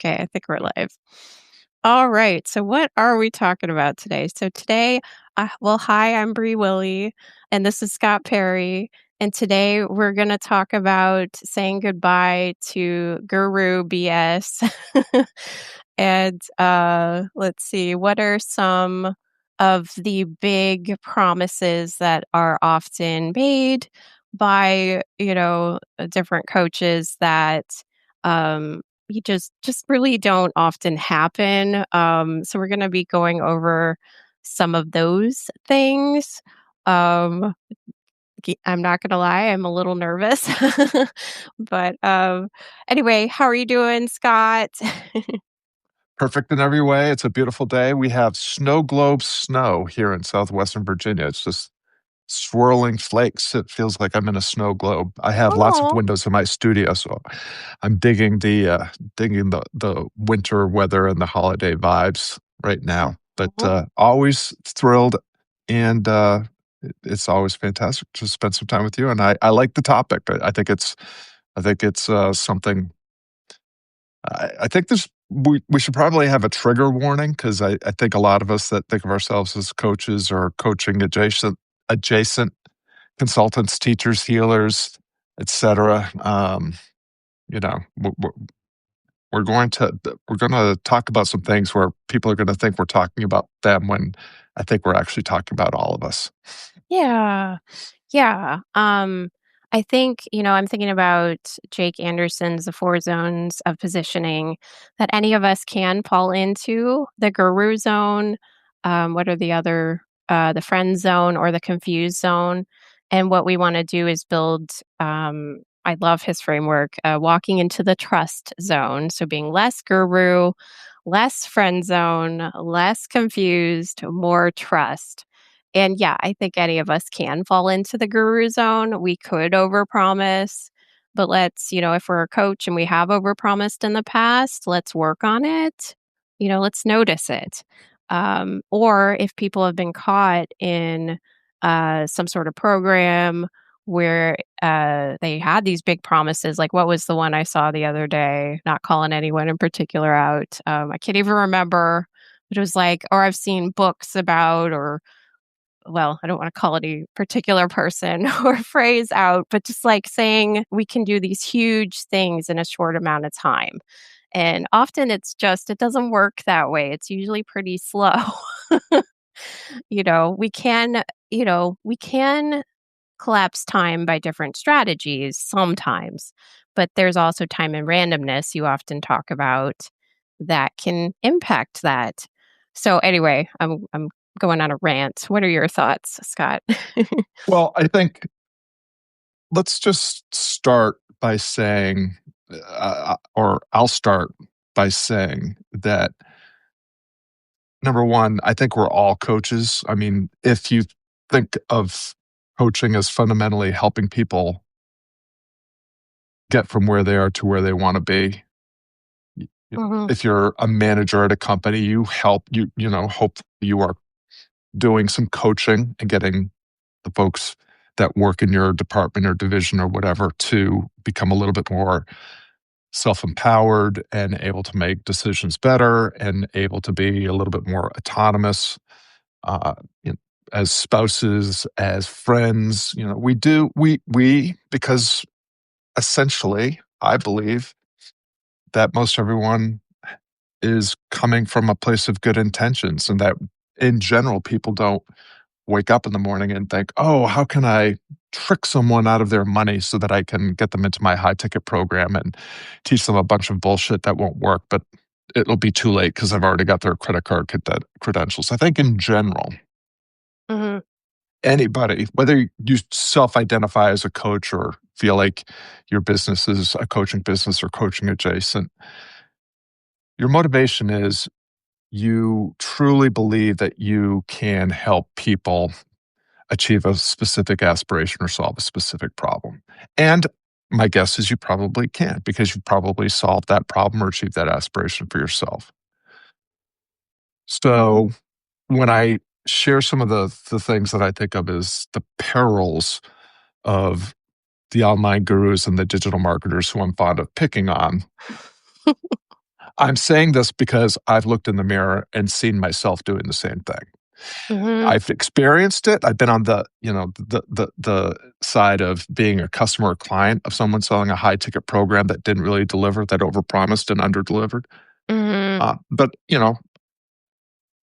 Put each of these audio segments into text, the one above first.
Okay, I think we're live. All right. So, what are we talking about today? So, today, hi, I'm Brie Willie, and this is Scott Perry. And today, we're going to talk about saying goodbye to guru BS. And let's see, what are some of the big promises that are often made by, different coaches that, you just really don't often happen. So we're going to be going over some of those things. Um, I'm not going to lie, I'm a little nervous. But anyway, how are you doing, Scott? Perfect in every way. It's a beautiful day. We have snow globe snow here in southwestern Virginia. It's just swirling flakes. It feels like I'm in a snow globe. I have lots of Oh, windows in my studio, so I'm digging the winter weather and the holiday vibes right now. But always thrilled, and it's always fantastic to spend some time with you. And I like the topic. I think it's something. I think we should probably have a trigger warning because I think a lot of us that think of ourselves as coaches or coaching adjacent consultants, teachers, healers, etc. You know, we're going to talk about some things where people are going to think we're talking about them when I think we're actually talking about all of us. yeah. Yeah. I think, I'm thinking about Jake Anderson's The Four Zones of Positioning, that any of us can fall into the guru zone. What are the other, the friend zone or the confused zone? And what we want to do is build, I love his framework, walking into the trust zone. So being less guru, less friend zone, less confused, more trust. And yeah, I think any of us can fall into the guru zone. We could overpromise, but if we're a coach and we have overpromised in the past, let's work on it. Let's notice it. Or if people have been caught in some sort of program where they had these big promises, like what was the one I saw the other day? Not calling anyone in particular out. I can't even remember. But it was like, or I've seen books about, or well, I don't want to call any particular person or phrase out, but just like saying we can do these huge things in a short amount of time. And often it doesn't work that way. It's usually pretty slow. We can, we can collapse time by different strategies sometimes, but there's also time and randomness you often talk about that can impact that. So anyway, I'm going on a rant. What are your thoughts, Scott? Well, I think let's just start by saying, or I'll start by saying that number one, I think we're all coaches. I mean, if you think of coaching as fundamentally helping people get from where they are to where they want to be, Mhm. if you're a manager at a company, you help hope you are doing some coaching and getting the folks that work in your department or division or whatever to become a little bit more self-empowered and able to make decisions better and able to be a little bit more autonomous, uh, you know, as spouses, as friends. We because essentially I believe that most everyone is coming from a place of good intentions, and that in general people don't wake up in the morning and think, oh, how can I trick someone out of their money so that I can get them into my high ticket program and teach them a bunch of bullshit that won't work, but it'll be too late because I've already got their credit card credentials. I think in general, Mhm. anybody, whether you self identify as a coach or feel like your business is a coaching business or coaching adjacent, your motivation is you truly believe that you can help people achieve a specific aspiration or solve a specific problem. And my guess is you probably can because you probably solved that problem or achieved that aspiration for yourself. Mhm. So when I share some of the things that I think of as the perils of the online gurus and the digital marketers who I'm fond of picking on, I'm saying this because I've looked in the mirror and seen myself doing the same thing. Mhm, I've experienced it. I've been on the, the side of being a customer or client of someone selling a high ticket program that didn't really deliver, that overpromised and underdelivered. mhm, But,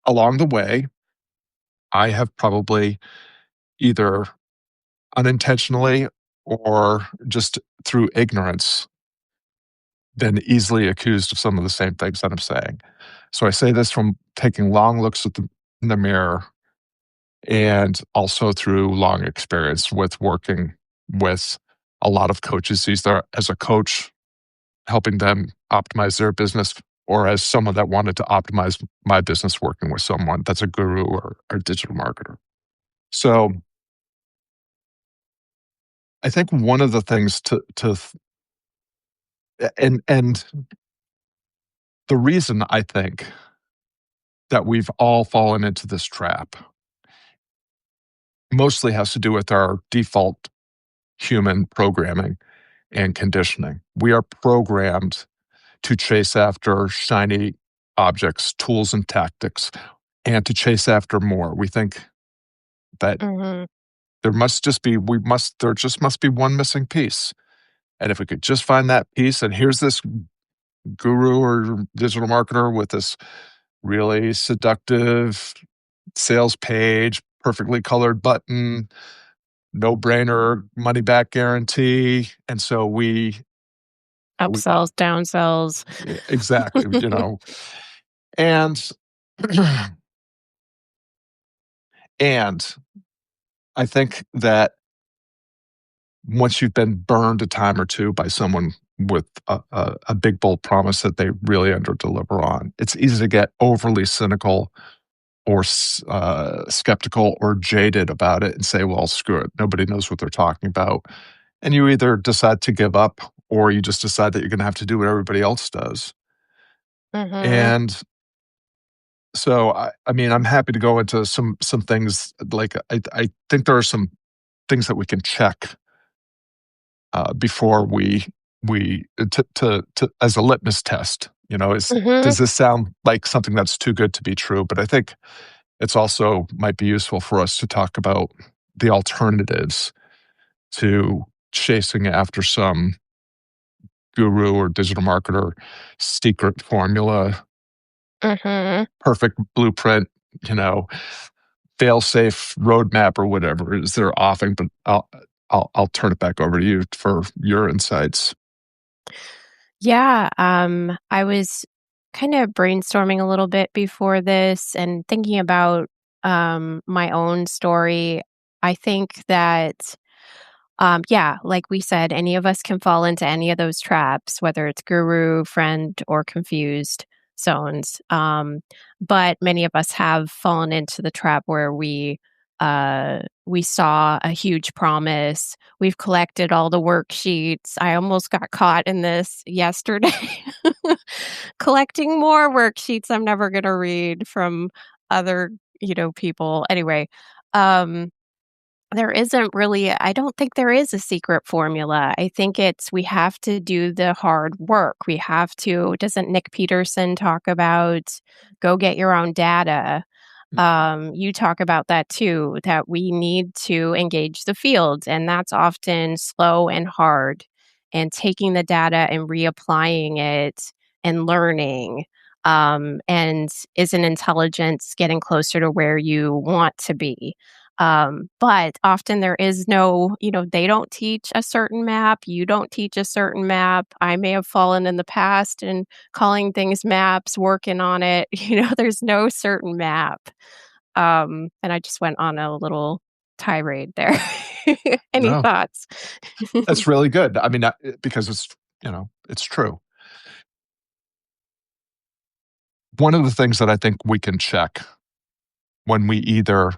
along the way, I have probably either unintentionally or just through ignorance been easily accused of some of the same things that I'm saying. So I say this from taking long looks in the mirror and also through long experience with working with a lot of coaches, either as a coach helping them optimize their business or as someone that wanted to optimize my business working with someone that's a guru or digital marketer. So I think one of the things and the reason I think that we've all fallen into this trap mostly has to do with our default human programming and conditioning. We are programmed to chase after shiny objects, tools, and tactics, and to chase after more. We think that mhm. there just must be one missing piece. And if we could just find that piece, and here's this guru or digital marketer with this really seductive sales page, perfectly colored button, no brainer money back guarantee. And so we Upsells, downsells. exactly, and and I think that once you've been burned a time or two by someone with a big bold promise that they really underdeliver on, it's easy to get overly cynical or skeptical or jaded about it and say, "Well, screw it, nobody knows what they're talking about." And you either decide to give up or you just decide that you're going to have to do what everybody else does. Mhm, And so, I mean, I'm happy to go into some things like I think there are some things that we can check before to as a litmus test. Is mhm, does this sound like something that's too good to be true? But I think it's also might be useful for us to talk about the alternatives to chasing after some guru or digital marketer secret formula, mhm. perfect blueprint, you know, fail safe roadmap or whatever it is they're offering. But I'll turn it back over to you for your insights. Yeah, I was kinda brainstorming a little bit before this and thinking about, my own story. I think that yeah, like we said, any of us can fall into any of those traps, whether it's guru, friend, or confused zones. But many of us have fallen into the trap where we saw a huge promise. We've collected all the worksheets. I almost got caught in this yesterday, collecting more worksheets I'm never going to read from other, people. Anyway, um, there isn't really I don't think there is a secret formula. I think it's we have to do the hard work. We have to doesn't Nick Peterson talk about go get your own data? You talk about that too, that we need to engage the field, and that's often slow and hard. And taking the data and reapplying it and learning, and is an intelligence getting closer to where you want to be. But often there is no, they don't teach a certain map. You don't teach a certain map. I may have fallen in the past and calling things maps, working on it. There's no certain map. And I just went on a little tirade there. Any No, thoughts? that's really good. I mean, because it's true. One of the things that I think we can check when we either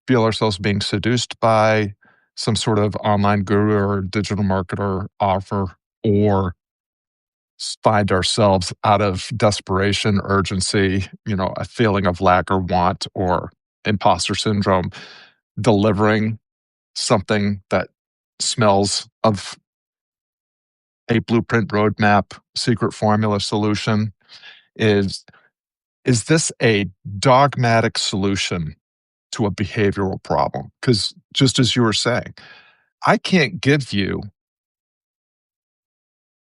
feel ourselves being seduced by some sort of online guru or digital marketer offer, or find ourselves out of desperation, urgency, a feeling of lack or want or imposter syndrome, delivering something that smells of a blueprint roadmap secret formula solution is is this a dogmatic solution to a behavioral problem? Because just as you were saying, I can't give you,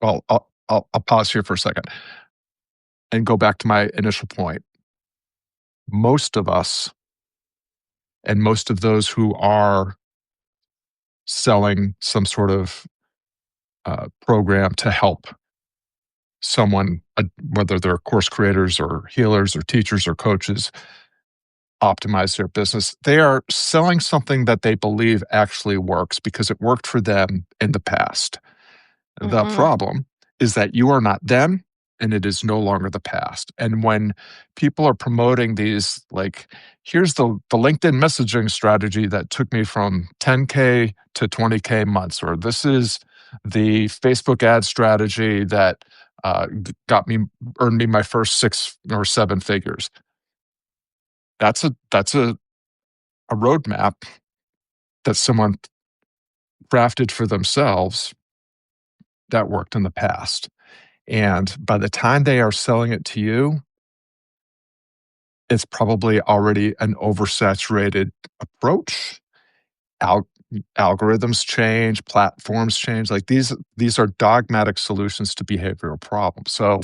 well, I'll pause here for a second and go back to my initial point. Most of us and most of those who are selling some sort of program to help someone, whether they're course creators or healers or teachers or coaches, optimize their business. They are selling something that they believe actually works because it worked for them in the past. The Mhm. problem is that you are not them and it is no longer the past. And when people are promoting these, like, here's the LinkedIn messaging strategy that took me from 10K to 20K months, or this is the Facebook ad strategy that got me, earned me my first 6 or 7 figures. That's a roadmap that someone crafted for themselves that worked in the past. And by the time they are selling it to you, it's probably already an oversaturated approach. Al- Algorithms change, platforms change. Like these are dogmatic solutions to behavioral problems. So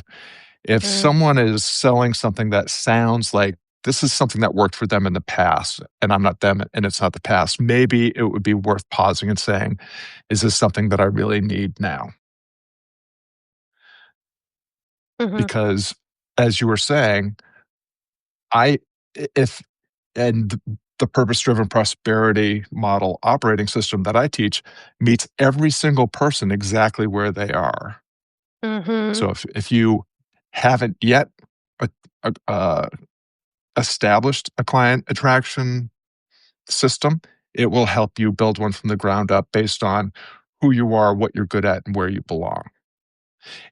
if Mm. someone is selling something that sounds like this is something that worked for them in the past, and I'm not them and it's not the past, maybe it would be worth pausing and saying, is this something that I really need now? Mhm. Because as you were saying, I if and the purpose-driven prosperity model operating system that I teach meets every single person exactly where they are. Mhm. So if you haven't yet uh, uh, established a client attraction system, it will help you build one from the ground up based on who you are, what you're good at, and where you belong.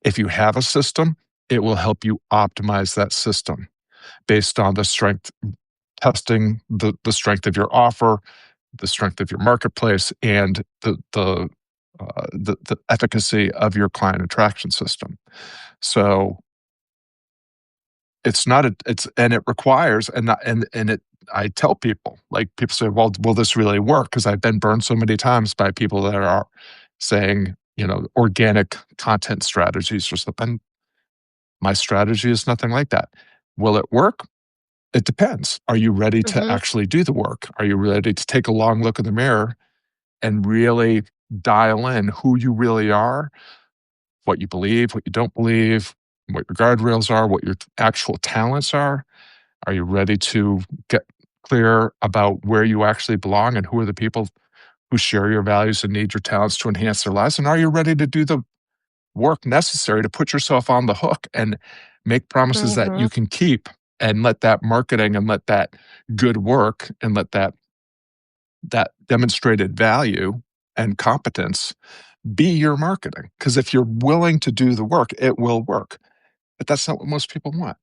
If you have a system, it will help you optimize that system based on the strength, testing the strength of your offer, the strength of your marketplace, and the efficacy of your client attraction system. So it's not a it's and it requires and it I tell people, like, people say, well, will this really work? Because I've been burned so many times by people that are saying, organic content strategies or something. My strategy is nothing like that. Will it work? It depends. Are you ready to Mhm. actually do the work? Are you ready to take a long look in the mirror and really dial in who you really are, what you believe, what you don't believe, what your guardrails are, what your actual talents are? Are you ready to get clear about where you actually belong and who are the people who share your values and need your talents to enhance their lives? And are you ready to do the work necessary to put yourself on the hook and make promises that Mhm. you can keep, and let that marketing and let that good work and let that demonstrated value and competence be your marketing? Because if you're willing to do the work, it will work. But that's not what most people want.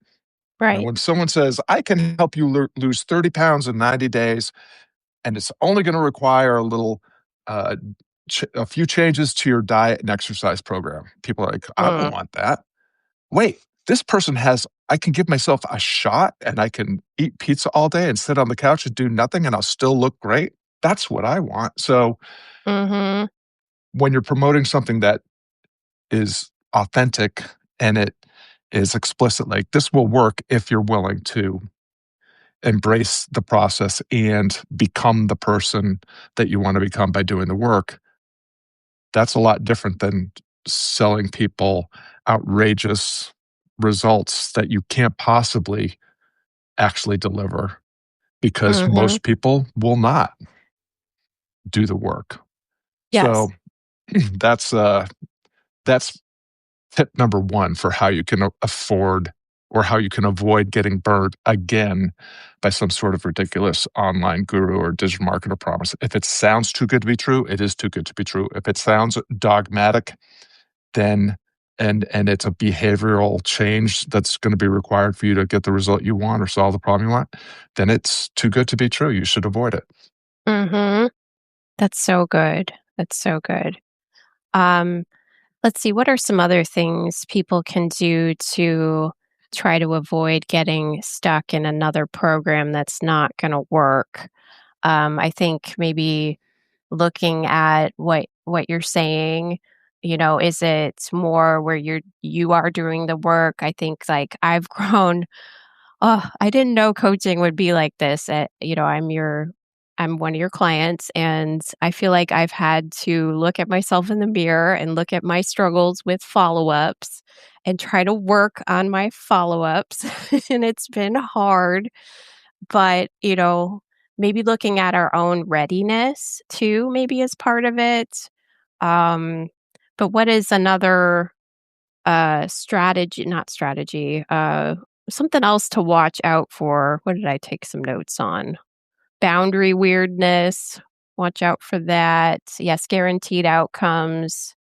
And Right. when someone says, I can help you lose 30 pounds in 90 days, and it's only going to require uh, a few changes to your diet and exercise program, people are like, I don't Mm. want that. Wait, this person has, I can give myself a shot and I can eat pizza all day and sit on the couch and do nothing and I'll still look great. That's what I want. So Mhm. when you're promoting something that is authentic and it is explicit, like, this will work if you're willing to embrace the process and become the person that you want to become by doing the work, that's a lot different than selling people outrageous results that you can't possibly actually deliver, because Mhm. most people will not do the work. Yes. So that's tip number one for how you can afford or how you can avoid getting burned again by some sort of ridiculous online guru or digital marketer promise. If it sounds too good to be true, it is too good to be true. If it sounds dogmatic, then and it's a behavioral change that's going to be required for you to get the result you want or solve the problem you want, then it's too good to be true. You should avoid it. Mhm. That's so good. That's so good. Um, Let's see, what are some other things people can do to try to avoid getting stuck in another program that's not gonna work? I think maybe looking at what you're saying, is it more where you are doing the work? I think, like, I've grown. Oh, I didn't know coaching would be like this. I'm one of your clients, and I feel like I've had to look at myself in the mirror and look at my struggles with follow-ups and try to work on my follow-ups, and it's been hard, but, maybe looking at our own readiness too, maybe is part of it. Um, but what is another strategy, not strategy, something else to watch out for. What did I take some notes on? Boundary weirdness, watch out for that. Yes, guaranteed outcomes,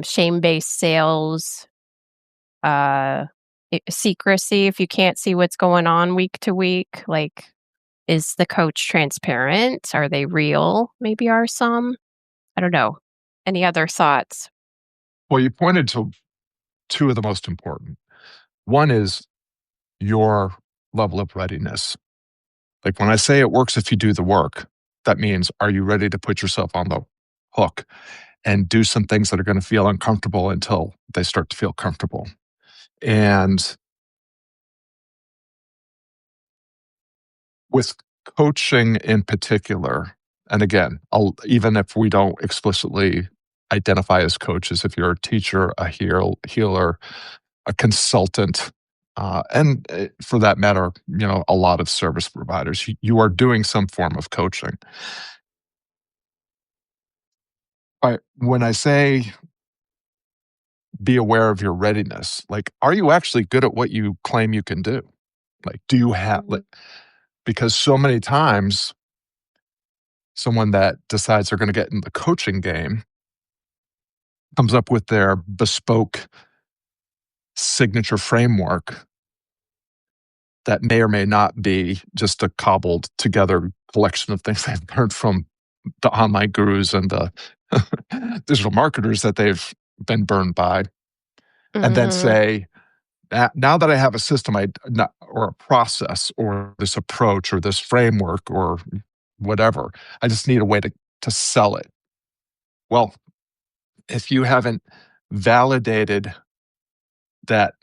shame-based sales, uh, secrecy, if you can't see what's going on week to week, like, is the coach transparent? Are they real? Maybe are some? I don't know. Any other thoughts? Well, you pointed to two of the most important. One is your level of readiness. Like when I say it works if you do the work, that means are you ready to put yourself on the hook and do some things that are going to feel uncomfortable until they start to feel comfortable? And with coaching in particular, and again, even if we don't explicitly identify as coaches, if you're a teacher, a healer, a consultant, and for that matter, a lot of service providers, you are doing some form of coaching. When I say be aware of your readiness, like, are you actually good at what you claim you can do? Like, do you have, Mhm, like, because so many times someone that decides they're going to get in the coaching game comes up with their bespoke signature framework that may or may not be just a cobbled together collection of things they've learned from the online gurus and the digital marketers that they've been burned by, and then mhm, say, now that I have a system or a process or this approach or this framework or whatever, I just need a way to sell it. Well, if you haven't validated that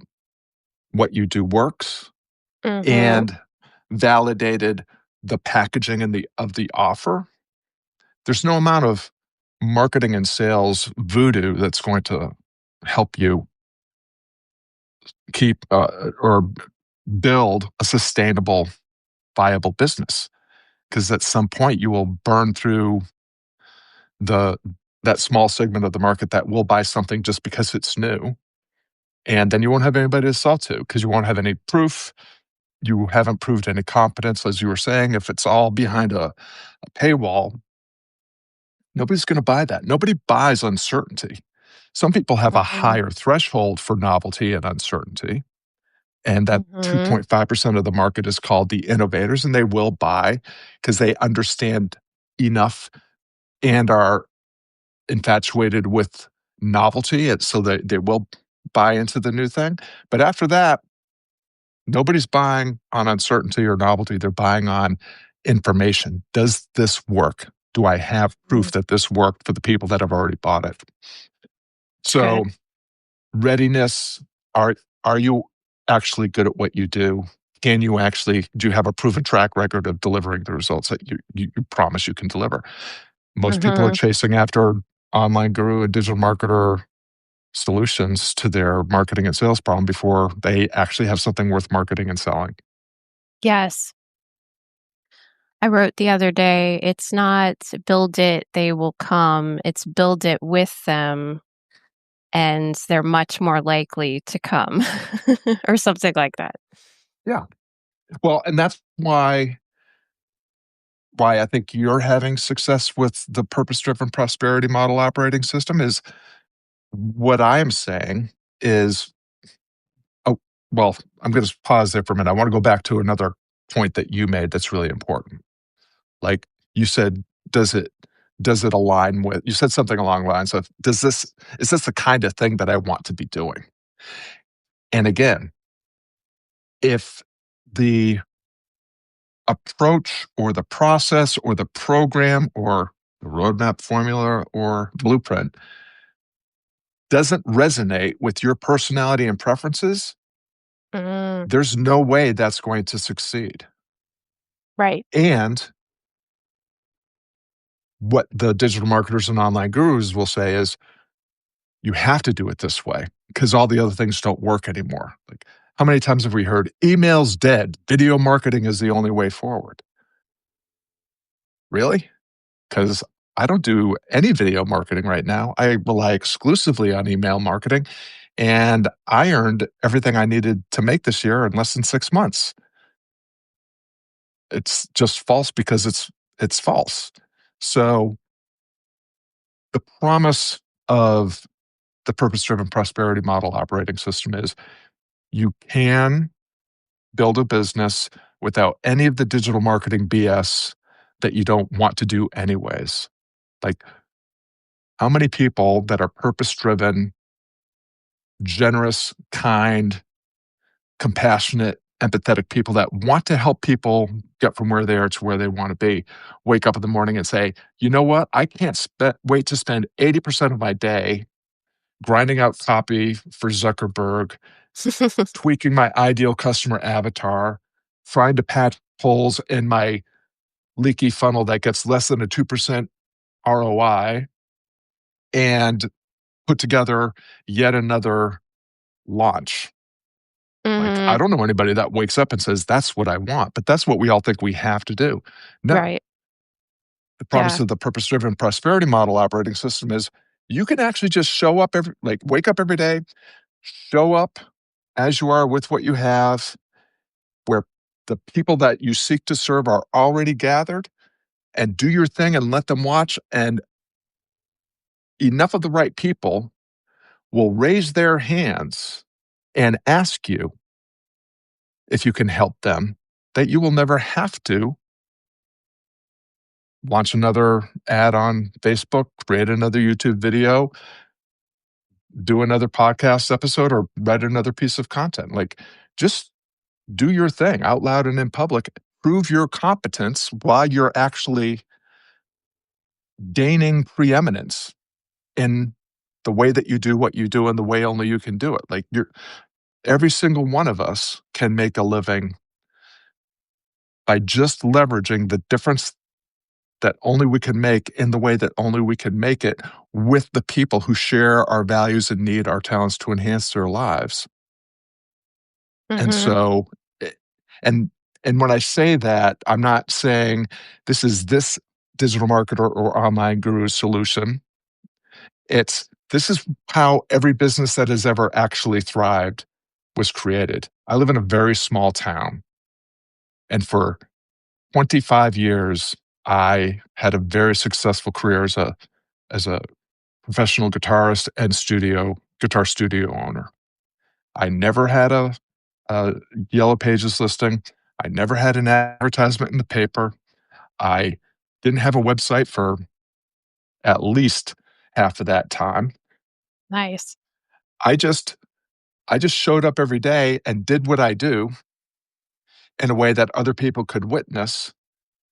what you do works mhm, and validated the packaging and the offer, there's no amount of marketing and sales voodoo that's going to help you keep or build a sustainable, viable business. Because at some point you will burn through the that small segment of the market that will buy something just because it's new, and then you won't have anybody to sell to because you won't have any proof. You haven't proved any competence, as you were saying. If it's all behind a paywall, nobody's going to buy that. Nobody buys uncertainty. Some people have a mhm, higher threshold for novelty and uncertainty. And that mhm, 2.5% of the market is called the innovators, and they will buy because they understand enough and are infatuated with novelty. So they will buy into the new thing. But after that, nobody's buying on uncertainty or novelty. They're buying on information. Does this work? Do I have mhm. proof that this worked for the people that have already bought it? So, Good. readiness, are you actually good at what you do? Do you have a proven track record of delivering the results that you promise you can deliver? Most people are Mhm. chasing after online guru and digital marketer solutions to their marketing and sales problem before they actually have something worth marketing and selling. Yes. I wrote the other day, it's not build it, they will come. It's build it with them, and they're much more likely to come, or something like that. Yeah. Well, and that's why I think you're having success with the purpose-driven prosperity model operating system is what I am saying is, oh, well, I'm going to pause there for a minute. I want to go back to another point that you made that's really important. Like you said, does it? does it align with you said something along the lines of, does this is this the kind of thing that I want to be doing? And again, if the approach or the process or the program or the roadmap formula or blueprint doesn't resonate with your personality and preferences, Mm, there's no way that's going to succeed. right. And what the digital marketers and online gurus will say is, you have to do it this way because all the other things don't work anymore. Like, how many times have we heard email's dead? Video marketing is the only way forward. Really? Because I don't do any video marketing right now. I rely exclusively on email marketing, and I earned everything I needed to make this year in less than 6 months. It's just false because it's false. So the promise of the purpose-driven prosperity model operating system is you can build a business without any of the digital marketing BS that you don't want to do anyways. Like, how many people that are purpose-driven, generous, kind, compassionate, empathetic people that want to help people get from where they are to where they want to be wake up in the morning and say, you know what? I can't wait to spend 80% of my day grinding out copy for Zuckerberg, tweaking my ideal customer avatar, trying to patch holes in my leaky funnel that gets less than a 2% ROI, and put together yet another launch. Like, I Mhm. don't know anybody that wakes up and says, that's what I want, but that's what we all think we have to do. No, Right. the promise Yeah. of the purpose driven prosperity model operating system is you can actually just show up like wake up every day, show up as you are with what you have, where the people that you seek to serve are already gathered, and do your thing and let them watch. And enough of the right people will raise their hands and ask you if you can help them, that you will never have to launch another ad on Facebook, create another YouTube video, do another podcast episode, or write another piece of content. Like, just do your thing out loud and in public. Prove your competence while you're actually gaining preeminence in the way that you do what you do and the way only you can do it. Like, every single one of us can make a living by just leveraging the difference that only we can make in the way that only we can make it with the people who share our values and need our talents to enhance their lives. And Mhm. so, eh, and and when I say that, I'm not saying this digital marketer or online guru solution. This is how every business that has ever actually thrived was created. I live in a very small town, and for 25 years, I had a very successful career as a professional guitarist and guitar studio owner. I never had a Yellow Pages listing. I never had an advertisement in the paper. I didn't have a website for at least half of that time. Nice. I just I just showed up every day and did what I do in a way that other people could witness.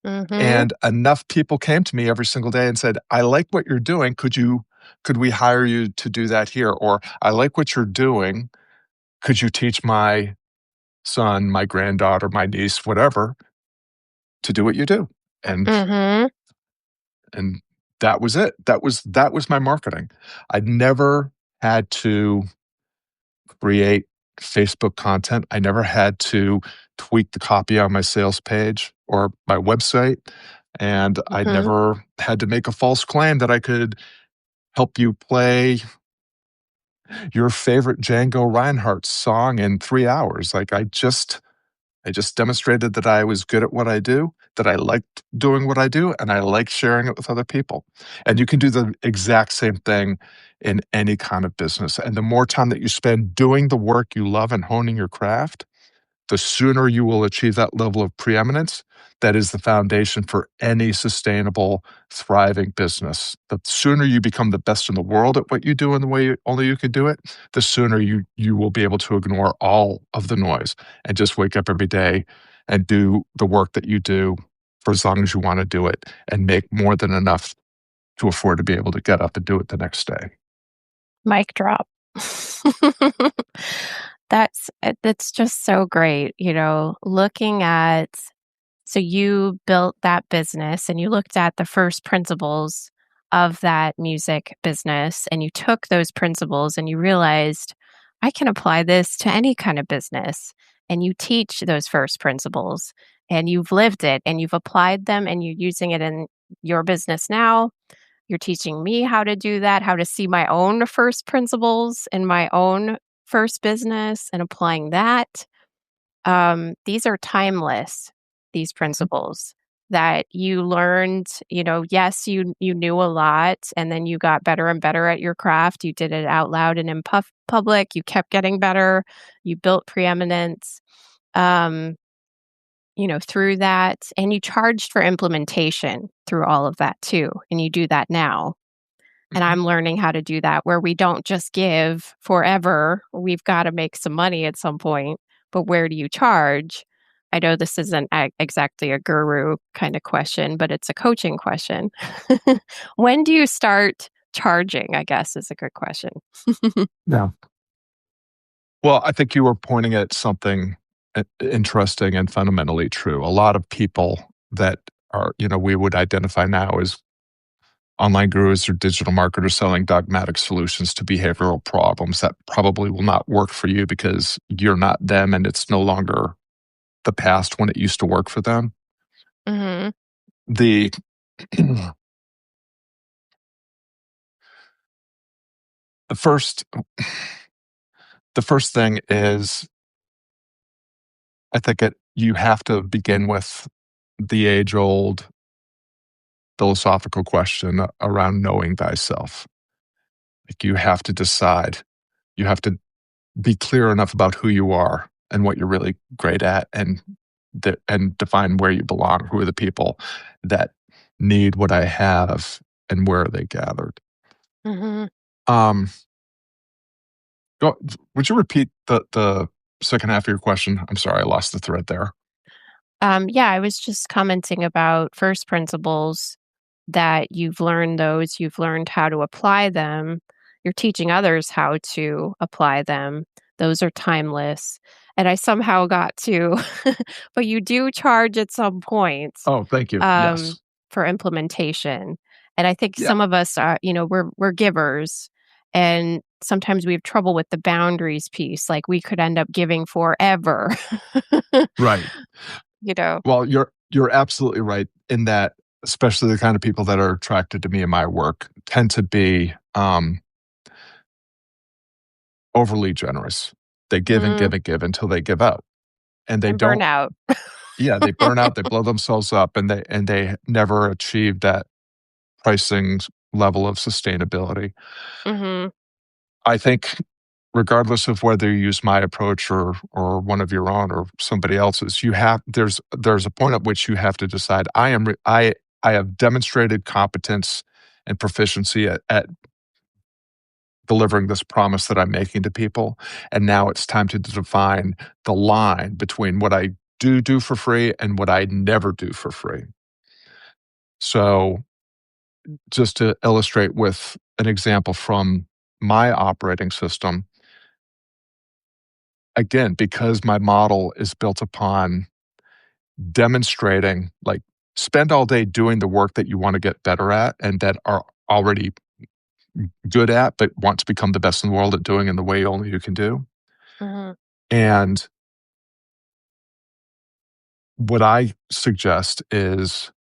Mhm. And enough people came to me every single day and said, I like what you're doing. Could we hire you to do that here? Or I like what you're doing. Could you teach my son, my granddaughter, my niece, whatever, to do what you do? And Mhm. and that was it. That was my marketing. I'd never had to create Facebook content. I never had to tweak the copy on my sales page or my website. And I Mhm. never had to make a false claim that I could help you play your favorite Django Reinhardt song in 3 hours. Like, I just demonstrated that I was good at what I do, that I liked doing what I do, and I like sharing it with other people. And you can do the exact same thing in any kind of business. And the more time that you spend doing the work you love and honing your craft, the sooner you will achieve that level of preeminence, that is the foundation for any sustainable, thriving business. The sooner you become the best in the world at what you do in the way only you can do it, the sooner you will be able to ignore all of the noise and just wake up every day and do the work that you do for as long as you want to do it and make more than enough to afford to be able to get up and do it the next day. Mic drop. That's just so great, looking at so you built that business and you looked at the first principles of that music business and you took those principles and you realized I can apply this to any kind of business. And you teach those first principles and you've lived it and you've applied them and you're using it in your business now. You're teaching me how to do that, how to see my own first principles in my own first business and applying that. These are timeless, these principles that you learned, yes, you knew a lot and then you got better and better at your craft. You did it out loud and in public. You kept getting better. You built preeminence, um, through that. And you charged for implementation through all of that too. And you do that now. And Mhm. I'm learning how to do that where we don't just give forever. We've got to make some money at some point. But where do you charge? I know this isn't exactly a guru kind of question, but it's a coaching question. When do you start charging? I guess is a good question. Yeah. Well, I think you were pointing at something interesting and fundamentally true. A lot of people that are, we would identify now as online gurus or digital marketers selling dogmatic solutions to behavioral problems that probably will not work for you because you're not them and it's no longer the past when it used to work for them. Hmm. The the first the first thing is I think you have to begin with the age old philosophical question around knowing thyself. Like you have to decide, you have to be clear enough about who you are and what you're really great at and define where you belong, who are the people that need what I have and where are they gathered. Hmm. Um, would you repeat the second half of your question? I'm sorry, I lost the thread there. Yeah, I was just commenting about first principles that you've learned how to apply them. You're teaching others how to apply them. Those are timeless. And I somehow got to, but you do charge at some point Oh, thank you. um, Yes. for implementation. And I think Yeah. some of us are, we're givers. And sometimes we have trouble with the boundaries piece. Like we could end up giving forever, Right. you know. Well, you're absolutely right in that, especially the kind of people that are attracted to me in my work tend to be overly generous. They give and Mm, give and give until they give out, and they and don't. burnout. Yeah, they burn out, they blow themselves up, and they never achieve that pricing level of sustainability. Mhm, I think regardless of whether you use my approach or one of your own or somebody else's, there's a point at which you have to decide, I have demonstrated competence and proficiency at delivering this promise that I'm making to people, and now it's time to define the line between what I do for free and what I never do for free. So, just to illustrate with an example from my operating system, again, because my model is built upon demonstrating, like, spend all day doing the work that you want to get better at and that are already good at, but want to become the best in the world at doing in the way only you can do. mhm, And what I suggest is,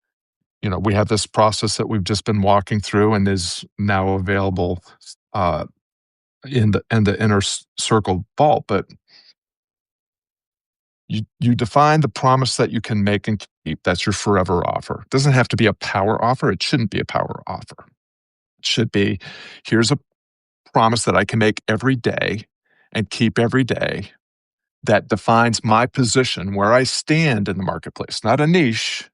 we have this process that we've just been walking through and is now available uh, in the inner circle vault. But you define the promise that you can make and keep. That's your forever offer. It doesn't have to be a power offer. It shouldn't be a power offer. It should be, here's a promise that I can make every day and keep every day that defines my position, where I stand in the marketplace, not a niche,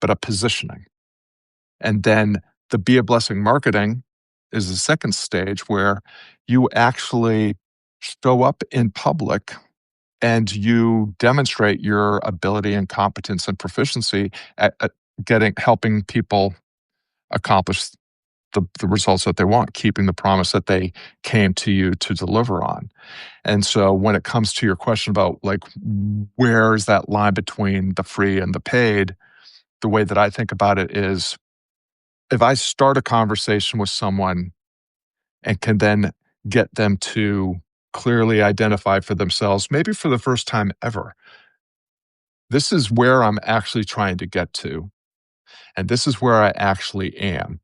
but a positioning. And then the Be a Blessing marketing is the second stage where you actually show up in public and you demonstrate your ability and competence and proficiency at helping people accomplish the results that they want, keeping the promise that they came to you to deliver on. And so when it comes to your question about like where is that line between the free and the paid, the way that I think about it is if I start a conversation with someone and can then get them to clearly identify for themselves, maybe for the first time ever, this is where I'm actually trying to get to, and this is where I actually am.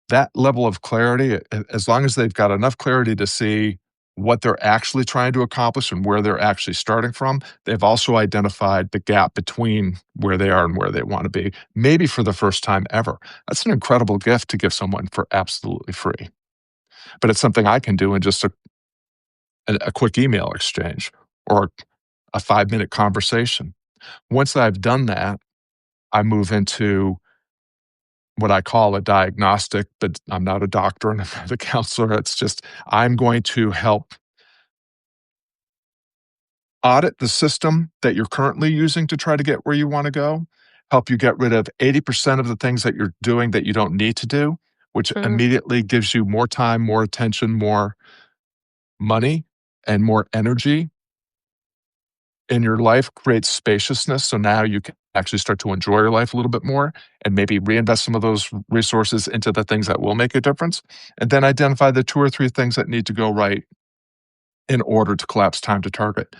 That level of clarity, as long as they've got enough clarity to see what they're actually trying to accomplish and where they're actually starting from, they've also identified the gap between where they are and where they want to be, maybe for the first time ever. That's an incredible gift to give someone for absolutely free. But it's something I can do in just a quick email exchange or a 5-minute conversation. Once I've done that, I move into what I call a diagnostic, but I'm not a doctor and I'm not a counselor. It's just I'm going to help audit the system that you're currently using to try to get where you want to go, help you get rid of 80% of the things that you're doing that you don't need to do, which Mhm, immediately gives you more time, more attention, more money, and more energy in your life, creates spaciousness. So now you can actually start to enjoy your life a little bit more and maybe reinvest some of those resources into the things that will make a difference. And then identify the 2 or 3 things that need to go right in order to collapse time to target.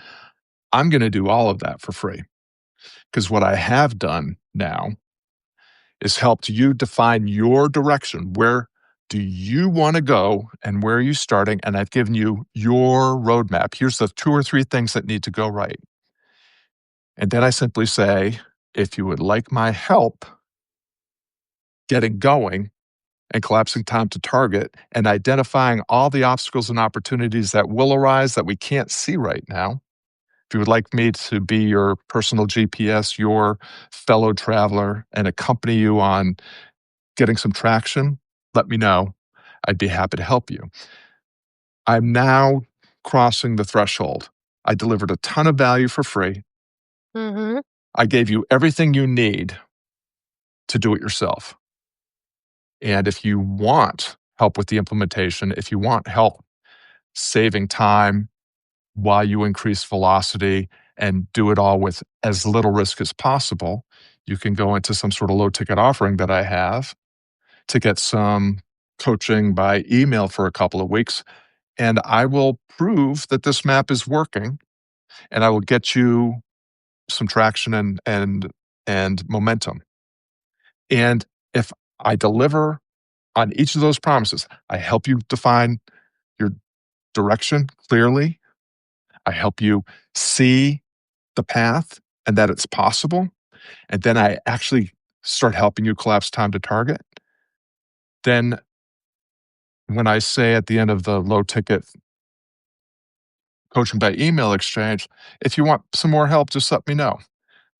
I'm going to do all of that for free because what I have done now is helped you define your direction. Where do you want to go and where are you starting? And I've given you your roadmap. Here's the 2 or 3 things that need to go right. And then I simply say, if you would like my help getting going and collapsing time to target and identifying all the obstacles and opportunities that will arise that we can't see right now, if you would like me to be your personal GPS, your fellow traveler, and accompany you on getting some traction, let me know. I'd be happy to help you. I'm now crossing the threshold. I delivered a ton of value for free. mhm, I gave you everything you need to do it yourself. And if you want help with the implementation, if you want help saving time while you increase velocity and do it all with as little risk as possible, you can go into some sort of low ticket offering that I have to get some coaching by email for a couple of weeks. And I will prove that this map is working and I will get you some traction and momentum. And if I deliver on each of those promises, I help you define your direction clearly. I help you see the path and that it's possible. And then I actually start helping you collapse time to target. Then when I say at the end of the low ticket coaching by email exchange, if you want some more help, just let me know.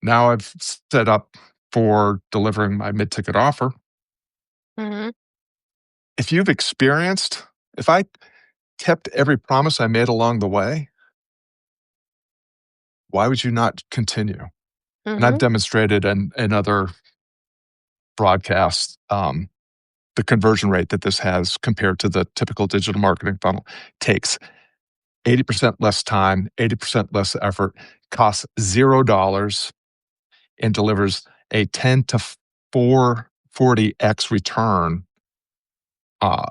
Now I've set up for delivering my mid ticket offer. mhm, If you've experienced, if I kept every promise I made along the way, why would you not continue? And I've mhm, demonstrated in other broadcasts the conversion rate that this has compared to the typical digital marketing funnel takes 80% less time, 80% less effort, costs $0, and delivers a 10 to 440x return uh,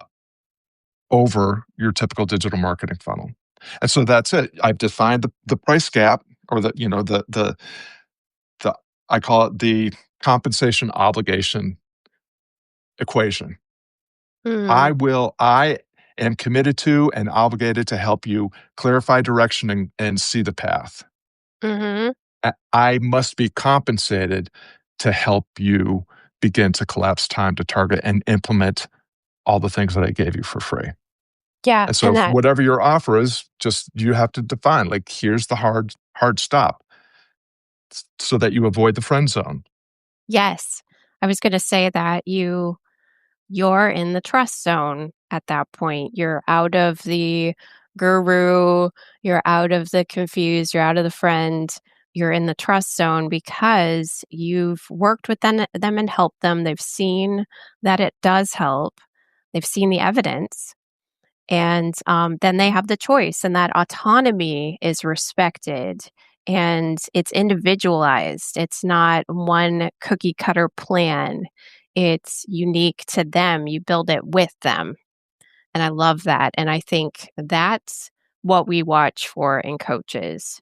over your typical digital marketing funnel. And so that's it. I've defined the price gap or the I call it the compensation obligation equation. mhm, I am committed to and obligated to help you clarify direction and see the path. mhm. I must be compensated to help you begin to collapse time to target and implement all the things that I gave you for free. Yeah, And so and if that whatever your offer is, just you have to define, like, here's the hard stop so that you avoid the friend zone. yes. I was gonna say that you're in the trust zone at that point. You're out of the guru, you're out of the confused, you're out of the friend. You're in the trust zone because you've worked with them and helped them. They've seen that it does help. They've seen the evidence. And then they have the choice, and that autonomy is respected and it's individualized. It's not one cookie cutter plan, it's unique to them. You build it with them. And I love that. And I think that's what we watch for in coaches.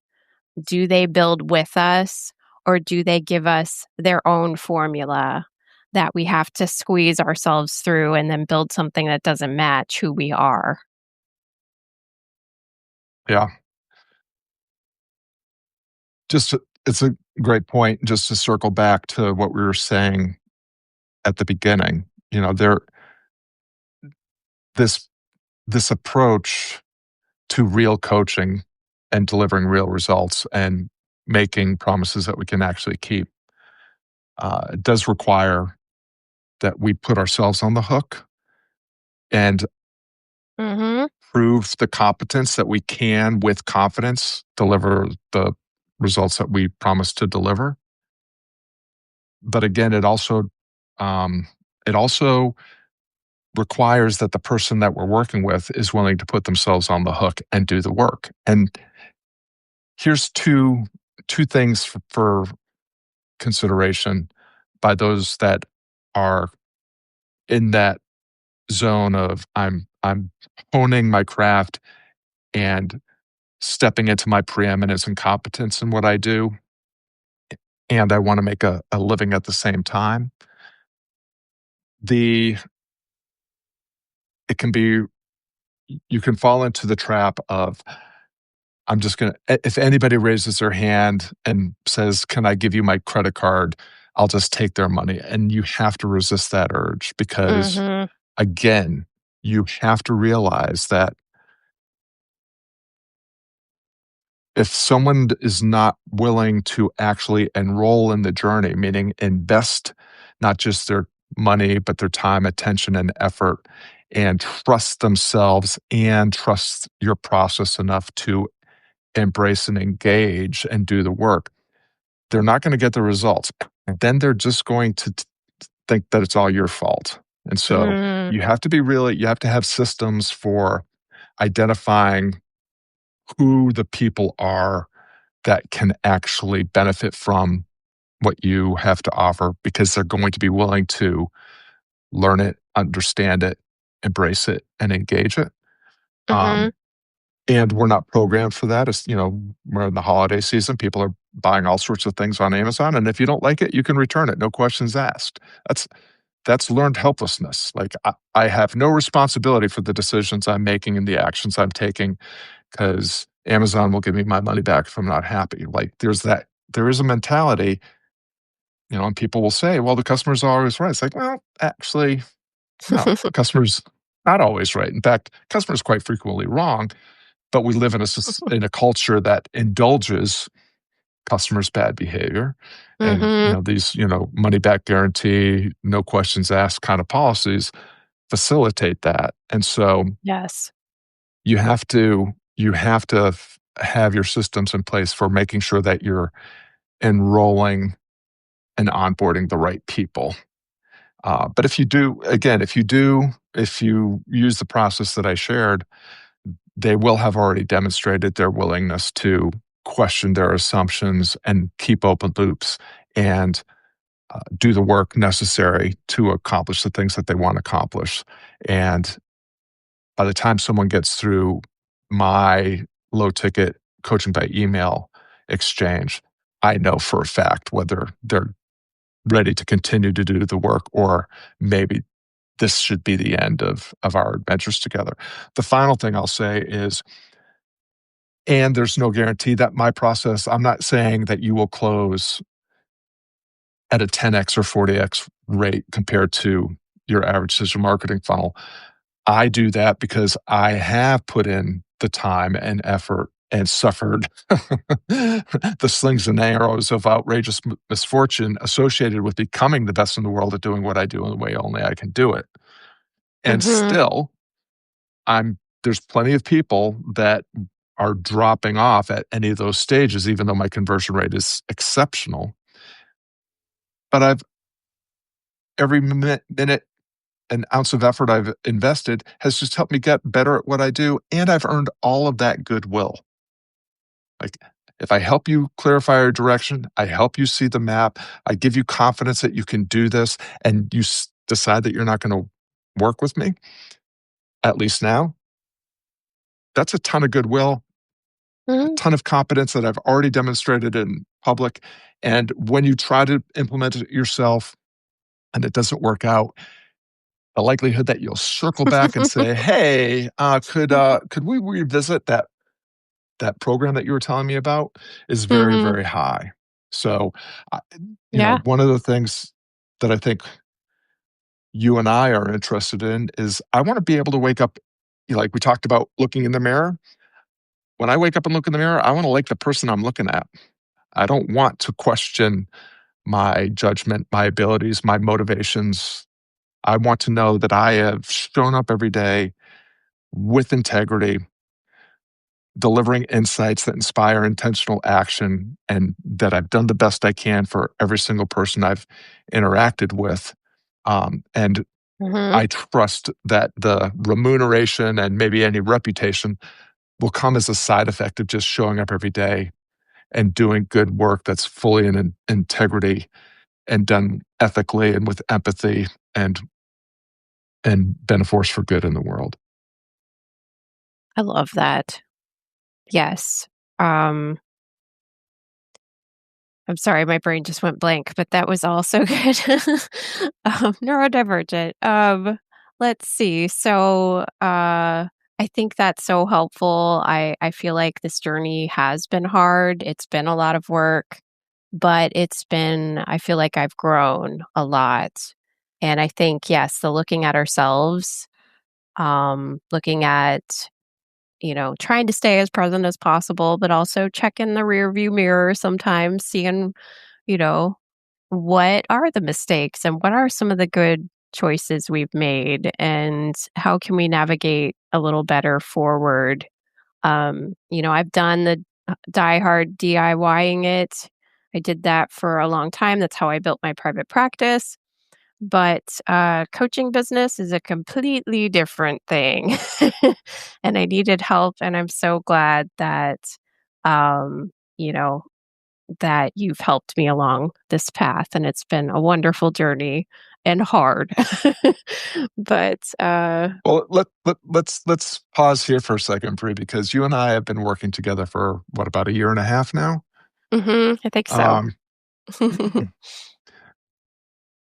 Do they build with us or do they give us their own formula that we have to squeeze ourselves through and then build something that doesn't match who we are? Yeah. Just it's a great point just to circle back to what we were saying at the beginning. You know, this this approach to real coaching and delivering real results and making promises that we can actually keep does require that we put ourselves on the hook and Mhm. prove the competence that we can, with confidence, deliver the results that we promise to deliver. But again, um, it also requires that the person that we're working with is willing to put themselves on the hook and do the work. And here's two things for consideration by those that are in that zone of I'm honing my craft and stepping into my preeminence and competence in what I do, and I want to make a living at the same time. The it can be You can fall into the trap of I'm just gonna if anybody raises their hand and says, "Can I give you my credit card?" I'll just take their money. And you have to resist that urge because, Mhm. again, you have to realize that if someone is not willing to actually enroll in the journey, meaning invest not just their money, but their time, attention, and effort, and trust themselves and trust your process enough to embrace and engage and do the work, they're not going to get the results. And then they're just going to think that it's all your fault. And so Mm. you have to have systems for identifying who the people are that can actually benefit from what you have to offer because they're going to be willing to learn it, understand it, embrace it, and engage it. Mhm. Um, and we're not programmed for that. It's, we're in the holiday season. People are buying all sorts of things on Amazon. And if you don't like it, you can return it. No questions asked. That's that's learned helplessness. Like I have no responsibility for the decisions I'm making and the actions I'm taking because Amazon will give me my money back if I'm not happy. Like there is a mentality, and people will say, well, the customer's always right. It's like, well, actually, no, the customer's not always right. In fact, customer's quite frequently wrong, but we live in in a culture that indulges customers' bad behavior. And, Mhm. these, money back guarantee, no questions asked kind of policies facilitate that. And so Yes. you have to have your systems in place for making sure that you're enrolling and onboarding the right people. But if you use the process that I shared, they will have already demonstrated their willingness to question their assumptions and keep open loops and do the work necessary to accomplish the things that they want to accomplish. And by the time someone gets through my low ticket coaching by email exchange, I know for a fact whether they're ready to continue to do the work or maybe this should be the end of our adventures together. The final thing I'll say is, and there's no guarantee that my process, I'm not saying that you will close at a 10x or 40x rate compared to your average digital marketing funnel. I do that because I have put in the time and effort and suffered the slings and arrows of outrageous misfortune associated with becoming the best in the world at doing what I do in the way only I can do it. And Mhm. still, I'm there's plenty of people that are dropping off at any of those stages, even though my conversion rate is exceptional. But I've every minute an ounce of effort I've invested has just helped me get better at what I do, and I've earned all of that goodwill. Like, if I help you clarify your direction, I help you see the map, I give you confidence that you can do this, and you decide that you're not going to work with me, at least now, that's a ton of goodwill, a Mhm. ton of competence that I've already demonstrated in public. And when you try to implement it yourself and it doesn't work out, the likelihood that you'll circle back and say, "Hey, could we revisit that program that you were telling me about?" is very, Mhm. very high. So, I Yeah. one of the things that I think you and I are interested in is I want to be able to wake up, like we talked about looking in the mirror. When I wake up and look in the mirror, I want to like the person I'm looking at. I don't want to question my judgment, my abilities, my motivations. I want to know that I have shown up every day with integrity, delivering insights that inspire intentional action, and that I've done the best I can for every single person I've interacted with. And Mhm. I trust that the remuneration and maybe any reputation will come as a side effect of just showing up every day and doing good work that's fully in integrity and done ethically and with empathy and been a force for good in the world. I love that. Yes. Um, I'm sorry, my brain just went blank, but that was all so good. Neurodivergent. Let's see. I think that's so helpful. I feel like this journey has been hard. It's been a lot of work, but I feel like I've grown a lot. And I think, yes, the looking at ourselves, looking at trying to stay as present as possible, but also check in the rear view mirror sometimes, seeing, you know, what are the mistakes and what are some of the good choices we've made and how can we navigate a little better forward. I've done the die hard DIYing it. I did that for a long time. That's how I built my private practice. But, coaching business is a completely different thing, and I needed help, and I'm so glad that, um, you know, that you've helped me along this path, and it's been a wonderful journey and hard. But, Well, let's pause here for a second, Brie, because you and I have been working together for what, about a year and a half now. mhm, I think so. Um,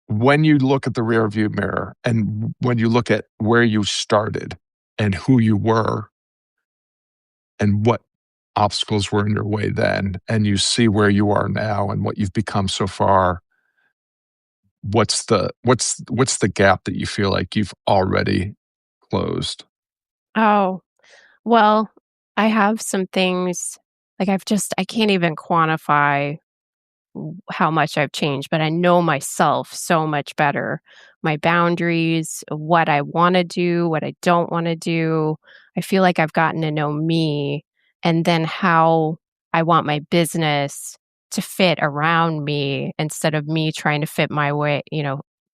when you look at the rearview mirror and when you look at where you started and who you were and what obstacles were in your way then, and you see where you are now and what you've become so far, what's the gap that you feel like you've already closed? Oh, well, I have some things like I can't even quantify how much I've changed, but I know myself so much better. My boundaries, what I want to do, what I don't want to do. I feel like I've gotten to know me and then how I want my business to fit around me instead of me trying to fit my way,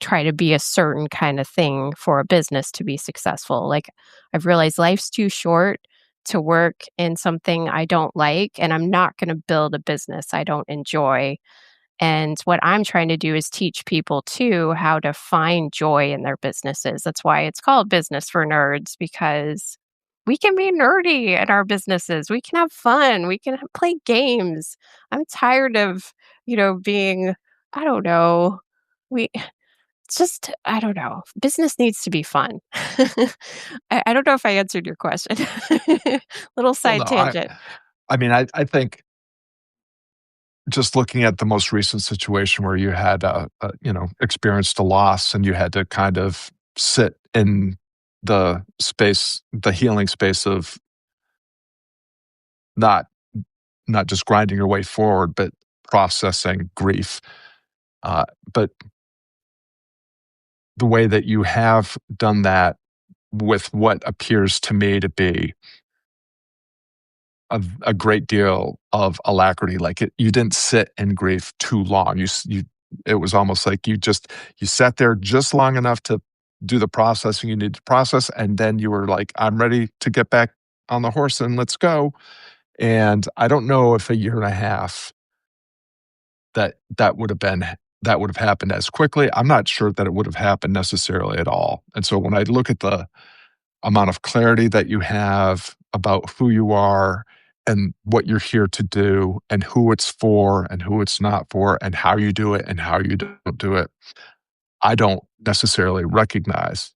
try to be a certain kind of thing for a business to be successful. Like I've realized life's too short to work in something I don't like, and I'm not going to build a business I don't enjoy. And what I'm trying to do is teach people too how to find joy in their businesses. That's why it's called Business for Nerds, because we can be nerdy in our businesses. We can have fun. We can play games. I'm tired of, being, I don't know. We it's just, I don't know. Business needs to be fun. I don't know if I answered your question. Little Well, no, side tangent. I mean, I think just looking at the most recent situation where you had, experienced a loss and you had to kind of sit in the healing space of not not just grinding your way forward, but processing grief. But the way that you have done that with what appears to me to be a great deal of alacrity, like you didn't sit in grief too long. It was almost like you sat there just long enough to do the processing you need to process, and then you were like, "I'm ready to get back on the horse and let's go." And I don't know if a year and a half that would have been that would have happened as quickly. I'm not sure that it would have happened necessarily at all. And so when I look at the amount of clarity that you have about who you are and what you're here to do and who it's for and who it's not for and how you do it and how you don't do it, I don't necessarily recognize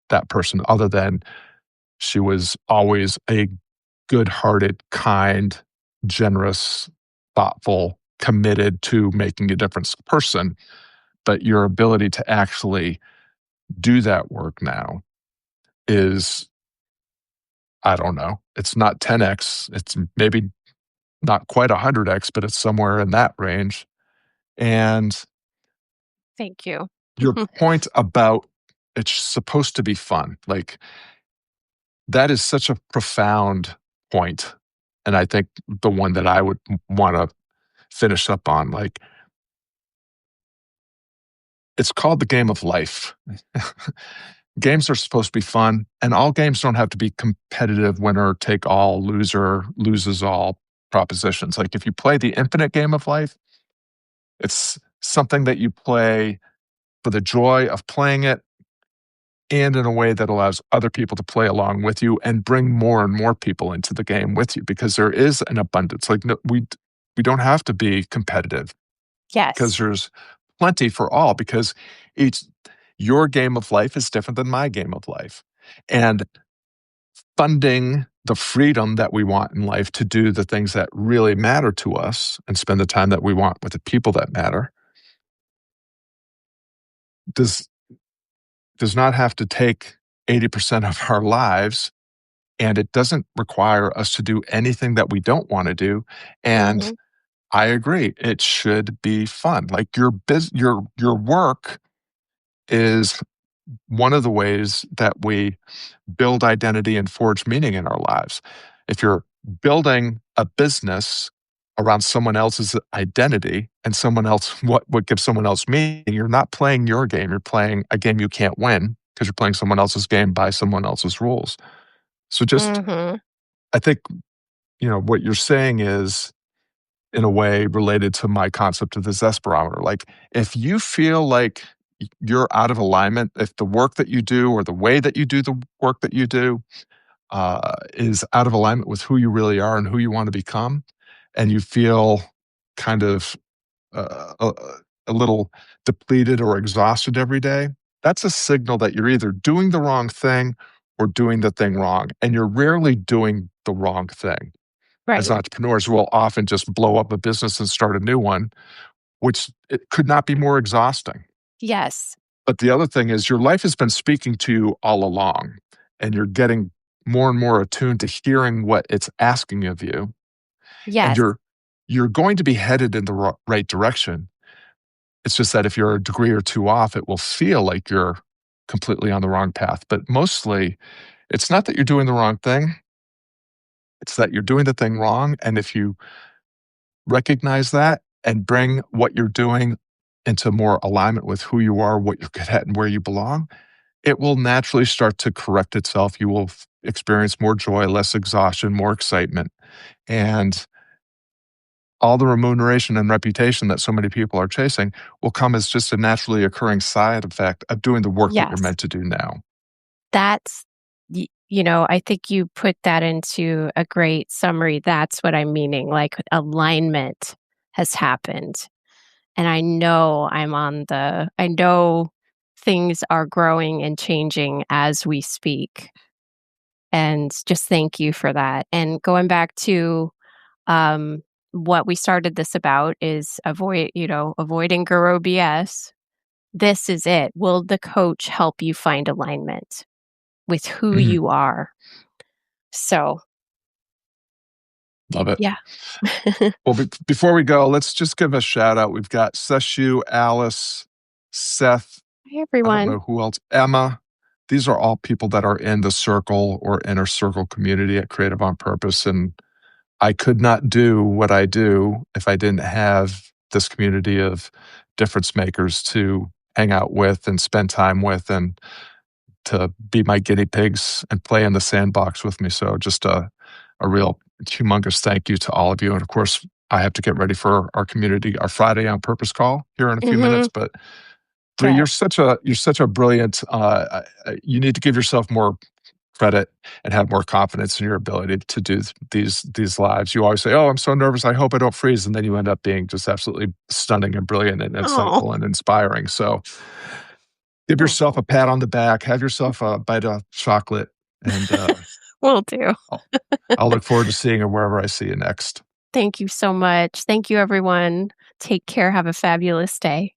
that person other than she was always a good-hearted, kind, generous, thoughtful, committed to making a difference person. But your ability to actually do that work now is, I don't know, it's not 10x, it's maybe not quite 100x, but it's somewhere in that range. And Thank you. your point about it's supposed to be fun, like, that is such a profound point, and I think the one that I would wanna finish up on, like, it's called the game of life. Games are supposed to be fun, and all games don't have to be competitive, winner take all, loser loses all propositions. Like, if you play the infinite game of life, it's something that you play for the joy of playing it and in a way that allows other people to play along with you and bring more and more people into the game with you because there is an abundance. Like, no, we don't have to be competitive because Yes. there's plenty for all because each your game of life is different than my game of life. And funding the freedom that we want in life to do the things that really matter to us and spend the time that we want with the people that matter does does not have to take 80% of our lives, and it doesn't require us to do anything that we don't want to do. And Mhm. I agree, it should be fun. Like your work is one of the ways that we build identity and forge meaning in our lives. If you're building a business around someone else's identity and someone else, what gives someone else meaning, you're not playing your game. You're playing a game you can't win because you're playing someone else's game by someone else's rules. So just, Mhm. I think, what you're saying is in a way related to my concept of the zest barometer. Like, if you feel like you're out of alignment, if the work that you do or the way that you do the work that you do is out of alignment with who you really are and who you want to become, and you feel kind of uh, a, a little depleted or exhausted every day, that's a signal that you're either doing the wrong thing or doing the thing wrong. And you're rarely doing the wrong thing. As Right. entrepreneurs, we'll often just blow up a business and start a new one, which it could not be more exhausting. Yes. But the other thing is your life has been speaking to you all along, and you're getting more and more attuned to hearing what it's asking of you, and Yes. you're going to be headed in the right direction. It's just that if you're a degree or two off, it will feel like you're completely on the wrong path. But mostly, it's not that you're doing the wrong thing, it's that you're doing the thing wrong. And if you recognize that and bring what you're doing into more alignment with who you are, what you're good at, and where you belong, it will naturally start to correct itself. You will experience more joy, less exhaustion, more excitement. And all the remuneration and reputation that so many people are chasing will come as just a naturally occurring side effect of doing the work that you're Yes. meant to do now. That's I think you put that into a great summary. That's what I'm meaning, like, alignment has happened, and I know things are growing and changing as we speak, and just thank you for that. And going back to, what we started this about is avoiding guru BS. This is it. Will the coach help you find alignment? with who Mhm. you are. So, Love it. yeah. Well, before we go, let's just give a shout out. We've got Seshu, Alice, Seth, Hey, I don't everyone. know who else, Emma. These are all people that are in the circle or inner circle community at Creative on Purpose. And I could not do what I do if I didn't have this community of difference makers to hang out with and spend time with and to be my guinea pigs and play in the sandbox with me. So just a real humongous thank you to all of you. And of course, I have to get ready for our community, our Friday on Purpose call here in a few minutes. Mhm. But Bree, Okay. you're such a brilliant. You need to give yourself more credit and have more confidence in your ability to do these lives. You always say, "Oh, I'm so nervous. I hope I don't freeze," and then you end up being just absolutely stunning and brilliant and Oh, insightful and inspiring. So give yourself oh, a pat on the back, have yourself a bite of chocolate, and, will do. I'll I'll look forward to seeing you wherever I see you next. Thank you so much. Thank you, everyone. Take care. Have a fabulous day.